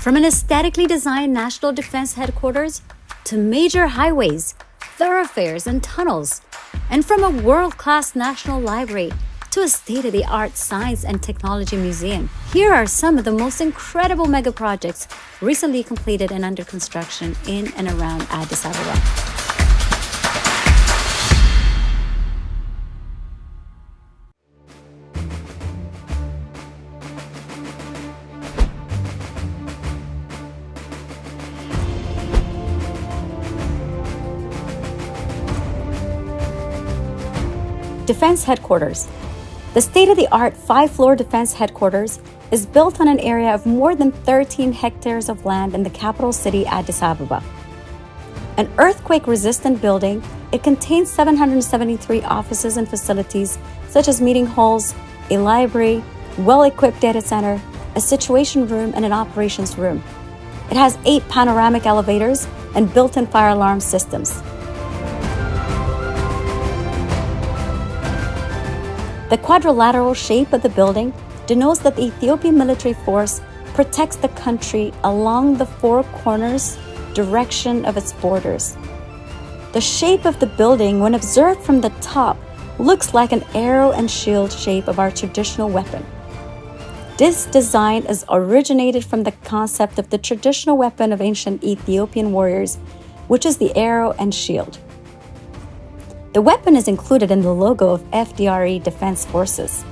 From an aesthetically designed National Defense Headquarters to major highways, thoroughfares, and tunnels, and from a world-class National Library to a state-of-the-art science and technology museum, here are some of the most incredible mega projects recently completed and under construction in and around Addis Ababa. Defense Headquarters. The state-of-the-art 5-floor defense headquarters is built on an area of more than 13 hectares of land in the capital city, Addis Ababa. An earthquake-resistant building, it contains 773 offices and facilities such as meeting halls, a library, well-equipped data center, a situation room, and an operations room. It has 8 panoramic elevators and built-in fire alarm systems. The quadrilateral shape of the building denotes that the Ethiopian military force protects the country along the 4 corners direction of its borders. The shape of the building, when observed from the top, looks like an arrow and shield shape of our traditional weapon. This design is originated from the concept of the traditional weapon of ancient Ethiopian warriors, which is the arrow and shield. The weapon is included in the logo of FDRE Defense Forces.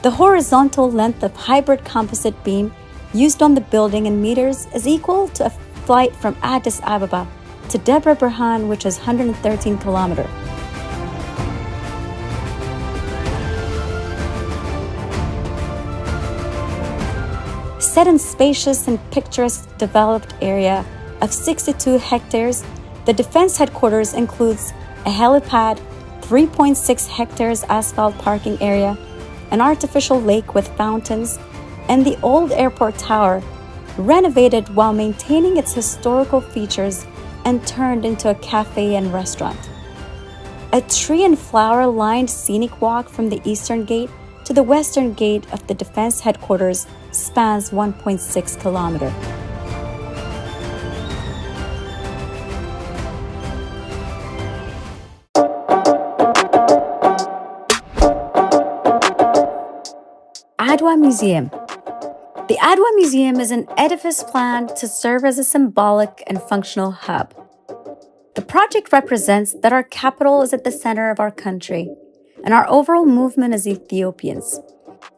The horizontal length of hybrid composite beam used on the building in meters is equal to a flight from Addis Ababa to Debre Birhan, which is 113 kilometers. Set in spacious and picturesque developed area of 62 hectares, the defense headquarters includes a helipad, 3.6 hectares asphalt parking area, an artificial lake with fountains, and the old airport tower, renovated while maintaining its historical features and turned into a cafe and restaurant. A tree and flower-lined scenic walk from the eastern gate to the western gate of the defense headquarters spans 1.6 kilometers. Adwa Museum. The Adwa Museum is an edifice planned to serve as a symbolic and functional hub. The project represents that our capital is at the center of our country, and our overall movement as Ethiopians.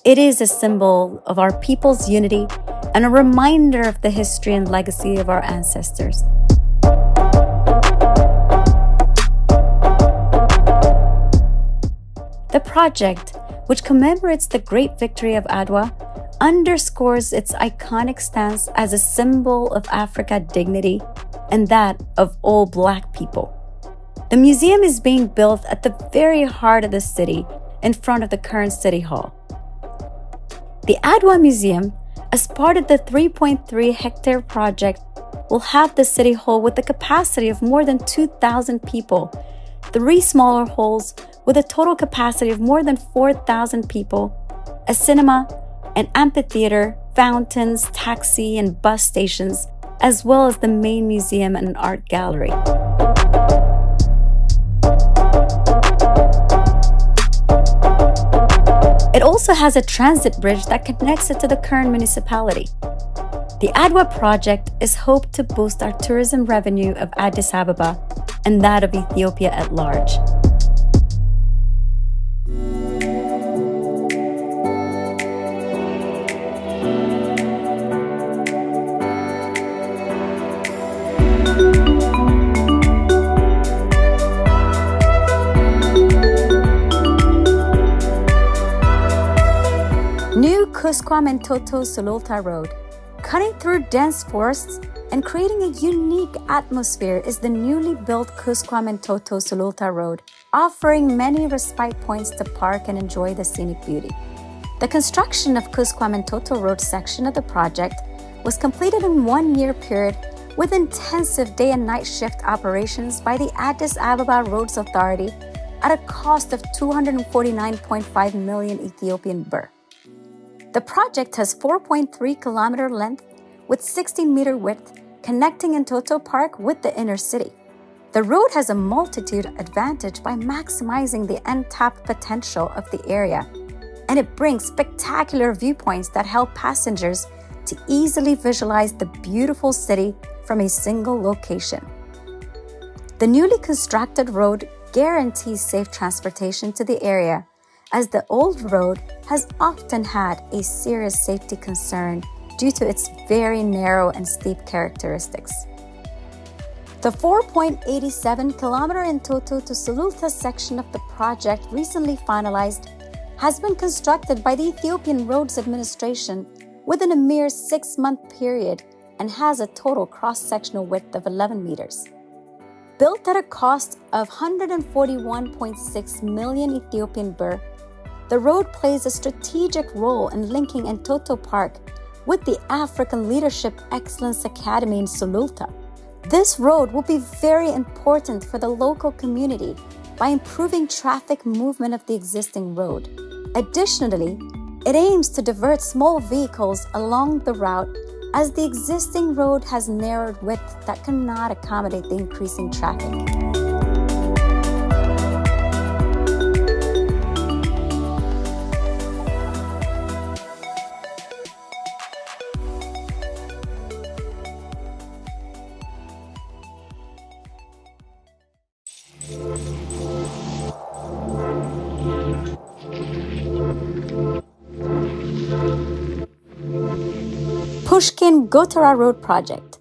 It is a symbol of our people's unity and a reminder of the history and legacy of our ancestors. The project, which commemorates the great victory of Adwa, underscores its iconic stance as a symbol of African dignity and that of all Black people. The museum is being built at the very heart of the city, in front of the current City Hall. The Adwa Museum, as part of the 3.3 hectare project, will have the City Hall with a capacity of more than 2,000 people, 3 smaller halls with a total capacity of more than 4,000 people, a cinema, an amphitheater, fountains, taxi and bus stations, as well as the main museum and an art gallery. It also has a transit bridge that connects it to the current municipality. The Adwa project is hoped to boost our tourism revenue of Addis Ababa and that of Ethiopia at large. New Kuskwam-Entoto-Sululta Road. Cutting through dense forests and creating a unique atmosphere is the newly built Kuskwam-Entoto-Sululta Road, offering many respite points to park and enjoy the scenic beauty. The construction of Kuskwam-Entoto Road section of the project was completed in 1-year period with intensive day and night shift operations by the Addis Ababa Roads Authority at a cost of 249.5 million Ethiopian birr. The project has 4.3 kilometer length with 16-meter width connecting Entoto Park with the inner city. The road has a multitude advantage by maximizing the untapped potential of the area, and it brings spectacular viewpoints that help passengers to easily visualize the beautiful city from a single location. The newly constructed road guarantees safe transportation to the area, as the old road has often had a serious safety concern due to its very narrow and steep characteristics. The 4.87-kilometer Entoto to Sululta section of the project, recently finalized, has been constructed by the Ethiopian Roads Administration within a mere 6-month period and has a total cross-sectional width of 11 meters. Built at a cost of 141.6 million Ethiopian birr, the road plays a strategic role in linking Entoto Park with the African Leadership Excellence Academy in Sululta. This road will be very important for the local community by improving traffic movement of the existing road. Additionally, it aims to divert small vehicles along the route, as the existing road has narrowed width that cannot accommodate the increasing traffic. Pushkin-Gotara Road Project.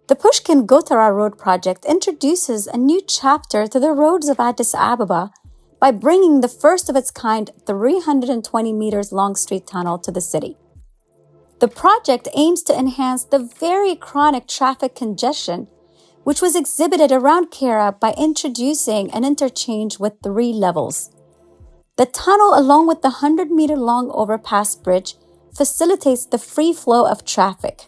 The Pushkin-Gotara Road Project introduces a new chapter to the roads of Addis Ababa by bringing the first of its kind 320 meters long street tunnel to the city. The project aims to enhance the very chronic traffic congestion which was exhibited around Kara by introducing an interchange with 3 levels. The tunnel, along with the 100-meter long overpass bridge, facilitates the free flow of traffic.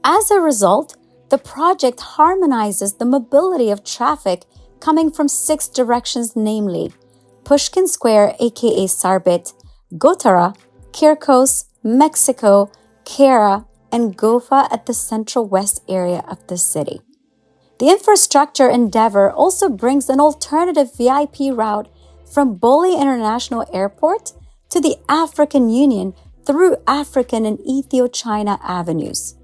As a result, the project harmonizes the mobility of traffic coming from 6 directions, namely Pushkin Square, aka Sarbit, Gotara, Kirkos, Mexico, Kara, and Gofa at the central west area of the city. The infrastructure endeavor also brings an alternative VIP route from Bole International Airport to the African Union through African and Ethio-China avenues.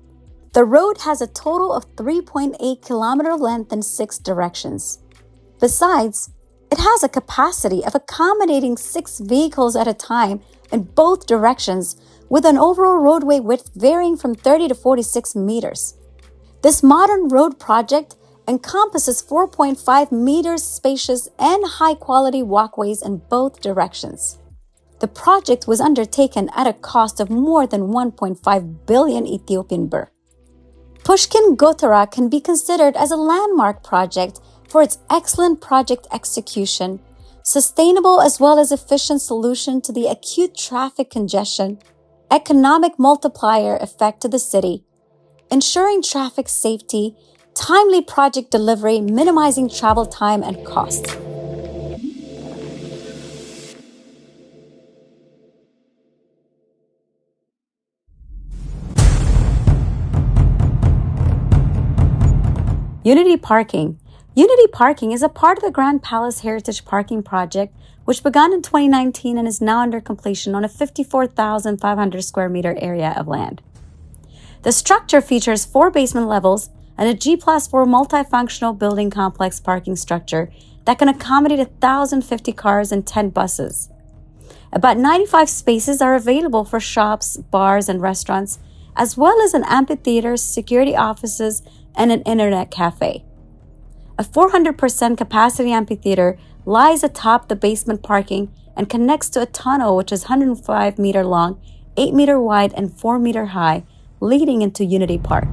The road has a total of 3.8-kilometer length in 6 directions. Besides, it has a capacity of accommodating 6 vehicles at a time in both directions, with an overall roadway width varying from 30 to 46 meters. This modern road project encompasses 4.5 meters spacious and high-quality walkways in both directions. The project was undertaken at a cost of more than 1.5 billion Ethiopian birr. Pushkin-Gotara can be considered as a landmark project for its excellent project execution, sustainable as well as efficient solution to the acute traffic congestion, economic multiplier effect to the city, ensuring traffic safety, timely project delivery, minimizing travel time and costs. Unity Parking. Unity Parking is a part of the Grand Palace Heritage Parking Project, which began in 2019 and is now under completion on a 54,500 square meter area of land. The structure features 4 basement levels and a G+4 multifunctional building complex parking structure that can accommodate 1,050 cars and 10 buses. About 95 spaces are available for shops, bars, and restaurants, as well as an amphitheater, security offices, and an internet cafe. A 400% capacity amphitheater lies atop the basement parking and connects to a tunnel which is 105 meter long, 8 meter wide, and 4 meter high, leading into Unity Park.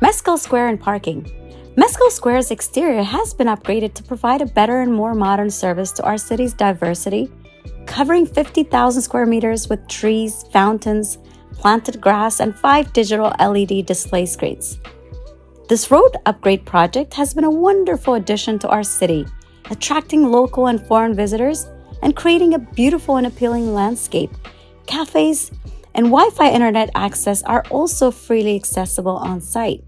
Mescal Square and parking. Mescal Square's exterior has been upgraded to provide a better and more modern service to our city's diversity, covering 50,000 square meters with trees, fountains, planted grass, and 5 digital LED display screens. This road upgrade project has been a wonderful addition to our city, attracting local and foreign visitors and creating a beautiful and appealing landscape. Cafes and Wi-Fi internet access are also freely accessible on site.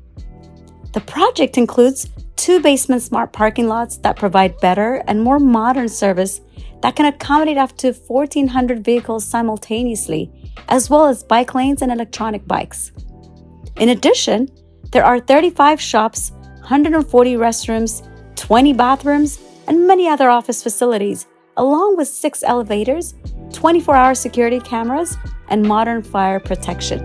The project includes 2 basement smart parking lots that provide better and more modern service that can accommodate up to 1,400 vehicles simultaneously, as well as bike lanes and electronic bikes. In addition, there are 35 shops, 140 restrooms, 20 bathrooms, and many other office facilities, along with 6 elevators, 24-hour security cameras, and modern fire protection.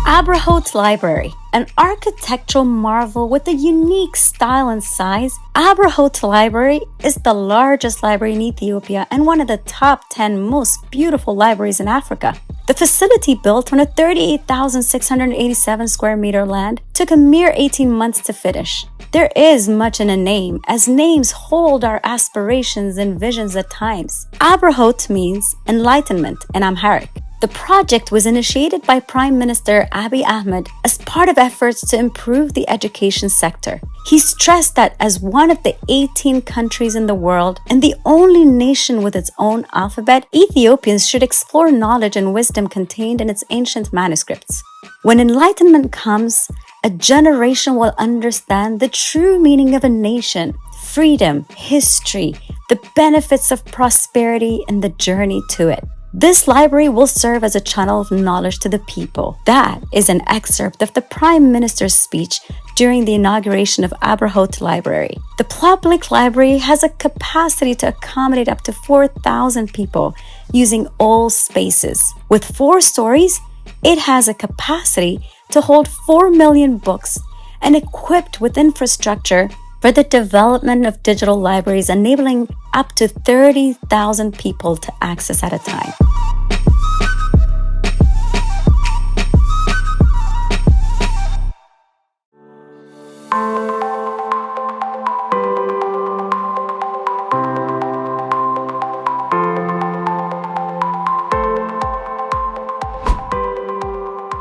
Abrahot Library, an architectural marvel with a unique style and size. Abrahot Library is the largest library in Ethiopia and one of the top 10 most beautiful libraries in Africa. The facility, built on a 38,687 square meter land, took a mere 18 months to finish. There is much in a name, as names hold our aspirations and visions at times. Abrahot means enlightenment in Amharic. The project was initiated by Prime Minister Abiy Ahmed as part of efforts to improve the education sector. He stressed that as one of the 18 countries in the world and the only nation with its own alphabet, Ethiopians should explore knowledge and wisdom contained in its ancient manuscripts. When enlightenment comes, a generation will understand the true meaning of a nation, freedom, history, the benefits of prosperity, and the journey to it. This library will serve as a channel of knowledge to the people. That is an excerpt of the Prime Minister's speech during the inauguration of Abrahot Library. The public library has a capacity to accommodate up to 4,000 people using all spaces. With 4 stories, it has a capacity to hold 4 million books and equipped with infrastructure for the development of digital libraries, enabling up to 30,000 people to access at a time.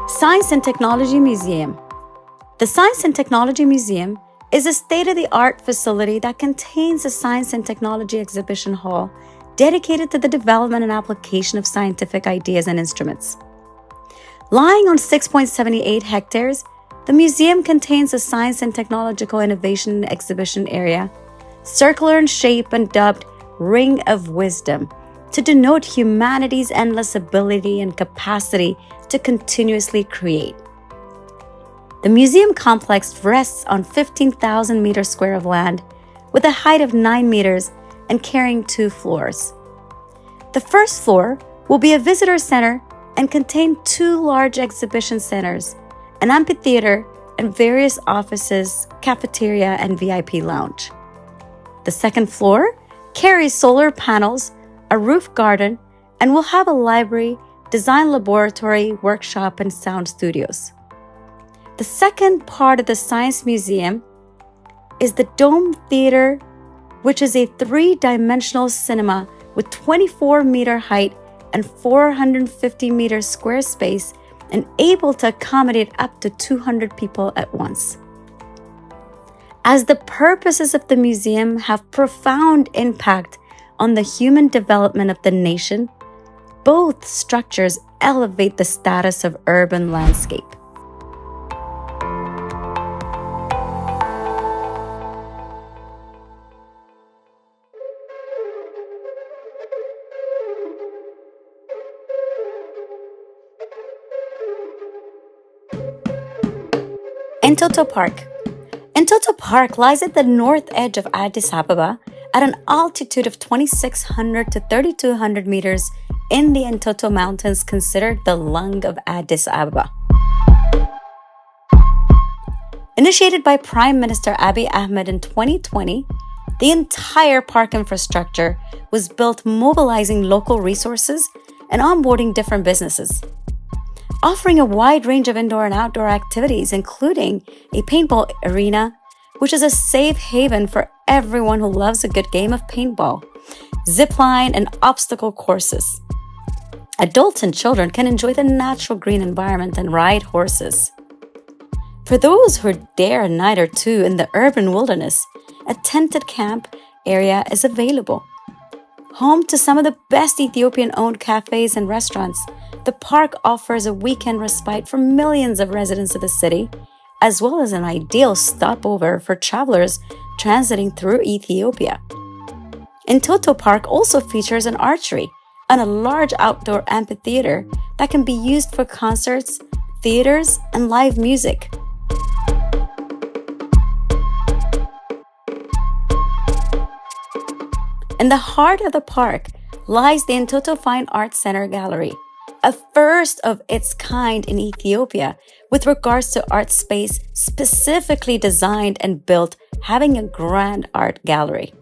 Science and Technology Museum. The Science and Technology Museum is a state-of-the-art facility that contains a science and technology exhibition hall dedicated to the development and application of scientific ideas and instruments. Lying on 6.78 hectares, the museum contains a science and technological innovation exhibition area, circular in shape and dubbed Ring of Wisdom, to denote humanity's endless ability and capacity to continuously create. The museum complex rests on 15,000 meters square of land with a height of 9 meters and carrying 2 floors. The first floor will be a visitor center and contain 2 large exhibition centers, an amphitheater, and various offices, cafeteria, and VIP lounge. The second floor carries solar panels, a roof garden, and will have a library, design laboratory, workshop, and sound studios. The second part of the Science Museum is the Dome Theater, which is a 3-dimensional cinema with 24-meter height and 450-meter square space and able to accommodate up to 200 people at once. As the purposes of the museum have profound impact on the human development of the nation, both structures elevate the status of urban landscape. Entoto Park. Entoto Park lies at the north edge of Addis Ababa at an altitude of 2,600 to 3,200 meters in the Entoto Mountains, considered the lung of Addis Ababa. Initiated by Prime Minister Abiy Ahmed in 2020, the entire park infrastructure was built mobilizing local resources and onboarding different businesses, offering a wide range of indoor and outdoor activities, including a paintball arena, which is a safe haven for everyone who loves a good game of paintball, zipline, and obstacle courses. Adults and children can enjoy the natural green environment and ride horses. For those who dare a night or two in the urban wilderness, a tented camp area is available. Home to some of the best Ethiopian-owned cafes and restaurants, the park offers a weekend respite for millions of residents of the city, as well as an ideal stopover for travelers transiting through Ethiopia. Entoto Park also features an archery and a large outdoor amphitheater that can be used for concerts, theaters, and live music. In the heart of the park lies the Entoto Fine Arts Center Gallery, a first of its kind in Ethiopia with regards to art space specifically designed and built having a grand art gallery.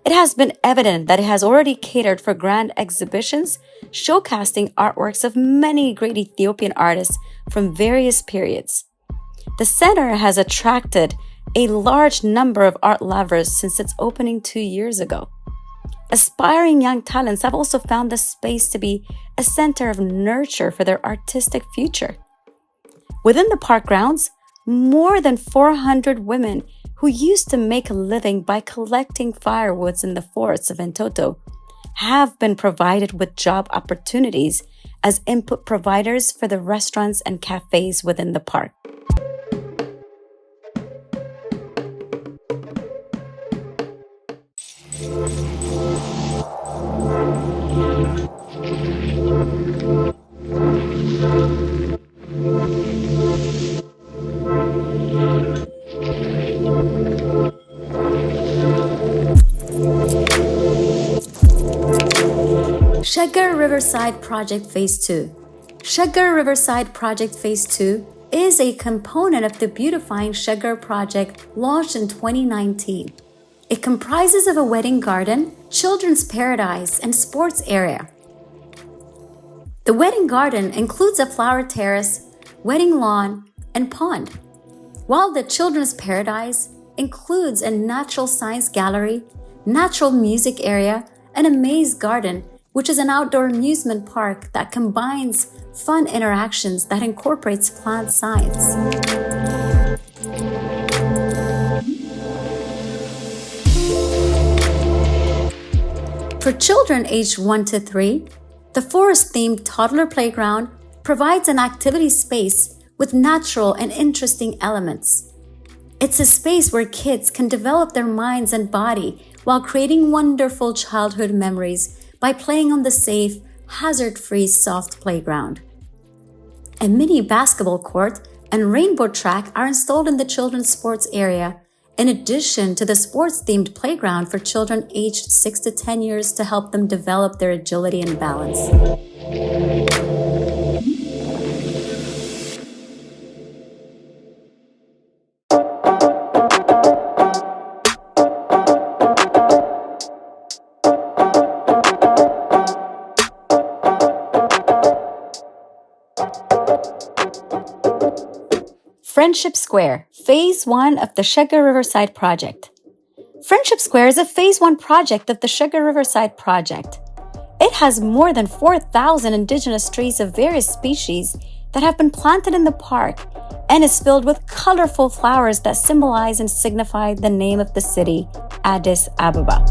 It has been evident that it has already catered for grand exhibitions showcasing artworks of many great Ethiopian artists from various periods. The center has attracted a large number of art lovers since its opening 2 years ago. Aspiring young talents have also found the space to be a center of nurture for their artistic future. Within the park grounds, more than 400 women who used to make a living by collecting firewoods in the forests of Entoto have been provided with job opportunities as input providers for the restaurants and cafes within the park. Shaggar Riverside Project Phase 2. Shaggar Riverside Project Phase 2 is a component of the Beautifying Shaggar project launched in 2019. It comprises of a wedding garden, children's paradise, and sports area. The wedding garden includes a flower terrace, wedding lawn, and pond, while the children's paradise includes a natural science gallery, natural music area, and a maze garden, which is an outdoor amusement park that combines fun interactions that incorporates plant science. For children aged 1 to 3, the forest-themed toddler playground provides an activity space with natural and interesting elements. It's a space where kids can develop their minds and body while creating wonderful childhood memories by playing on the safe, hazard-free soft playground. A mini basketball court and rainbow track are installed in the children's sports area, in addition to the sports-themed playground for children aged 6 to 10 years to help them develop their agility and balance. Friendship Square, Phase 1 of the Shaggar Riverside Project. Friendship Square is a Phase 1 project of the Shaggar Riverside Project. It has more than 4,000 indigenous trees of various species that have been planted in the park and is filled with colorful flowers that symbolize and signify the name of the city, Addis Ababa.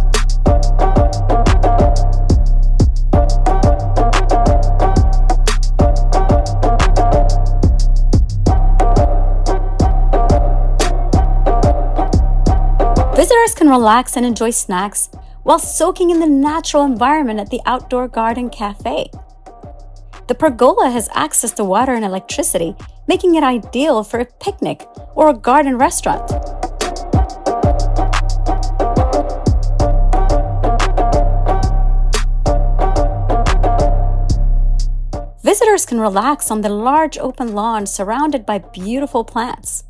Visitors can relax and enjoy snacks while soaking in the natural environment at the Outdoor Garden Cafe. The pergola has access to water and electricity, making it ideal for a picnic or a garden restaurant. Visitors can relax on the large open lawn surrounded by beautiful plants.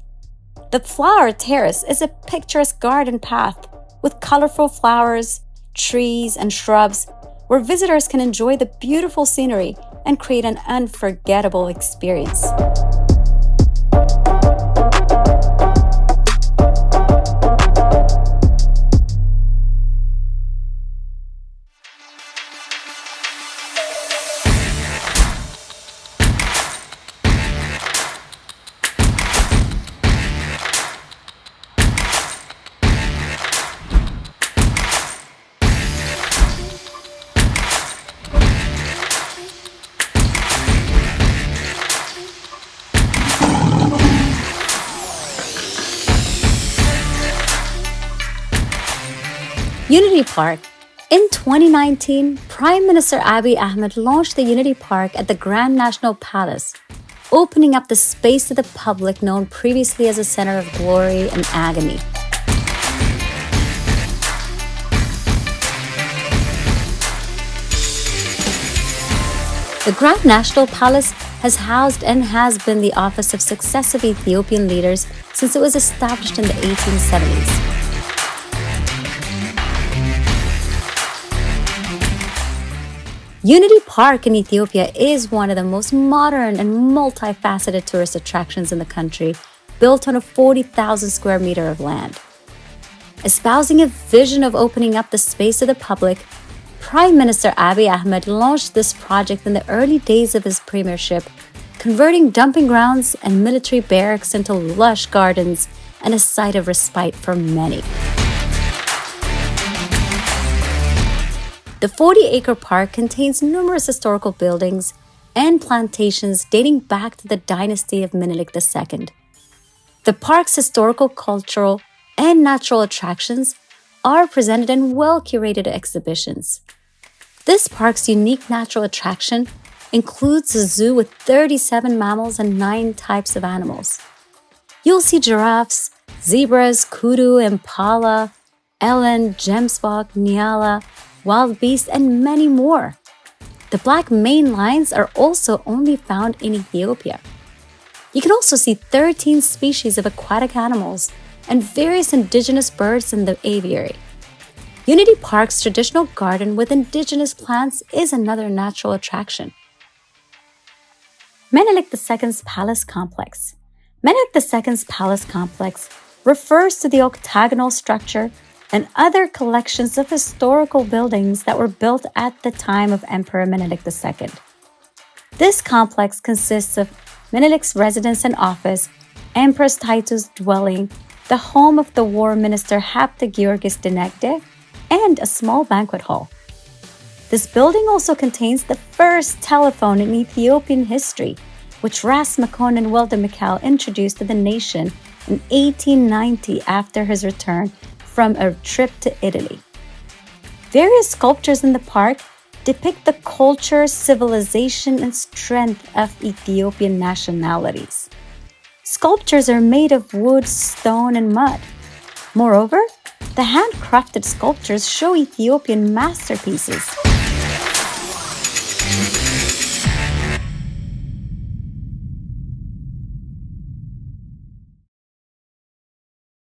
The flower terrace is a picturesque garden path with colorful flowers, trees, and shrubs where visitors can enjoy the beautiful scenery and create an unforgettable experience. Unity Park. In 2019, Prime Minister Abiy Ahmed launched the Unity Park at the Grand National Palace, opening up the space to the public known previously as a center of glory and agony. The Grand National Palace has housed and has been the office of successive Ethiopian leaders since it was established in the 1870s. Unity Park in Ethiopia is one of the most modern and multifaceted tourist attractions in the country, built on a 40,000 square meter of land. Espousing a vision of opening up the space to the public, Prime Minister Abiy Ahmed launched this project in the early days of his premiership, converting dumping grounds and military barracks into lush gardens and a site of respite for many. The 40-acre park contains numerous historical buildings and plantations dating back to the dynasty of Menelik II. The park's historical, cultural, and natural attractions are presented in well-curated exhibitions. This park's unique natural attraction includes a zoo with 37 mammals and 9 types of animals. You'll see giraffes, zebras, kudu, impala, eland, gemsbok, nyala, wild beasts, and many more. The black maned lions are also only found in Ethiopia. You can also see 13 species of aquatic animals and various indigenous birds in the aviary. Unity Park's traditional garden with indigenous plants is another natural attraction. Menelik II's Palace Complex. Menelik II's Palace Complex refers to the octagonal structure and other collections of historical buildings that were built at the time of Emperor Menelik II. This complex consists of Menelik's residence and office, Empress Taitu's dwelling, the home of the war minister Hapta Georgis Dinegde, and a small banquet hall. This building also contains the first telephone in Ethiopian history, which Ras Makonnen Wilde Mikhail introduced to the nation in 1890 after his return from a trip to Italy. Various sculptures in the park depict the culture, civilization, and strength of Ethiopian nationalities. Sculptures are made of wood, stone, and mud. Moreover, the handcrafted sculptures show Ethiopian masterpieces.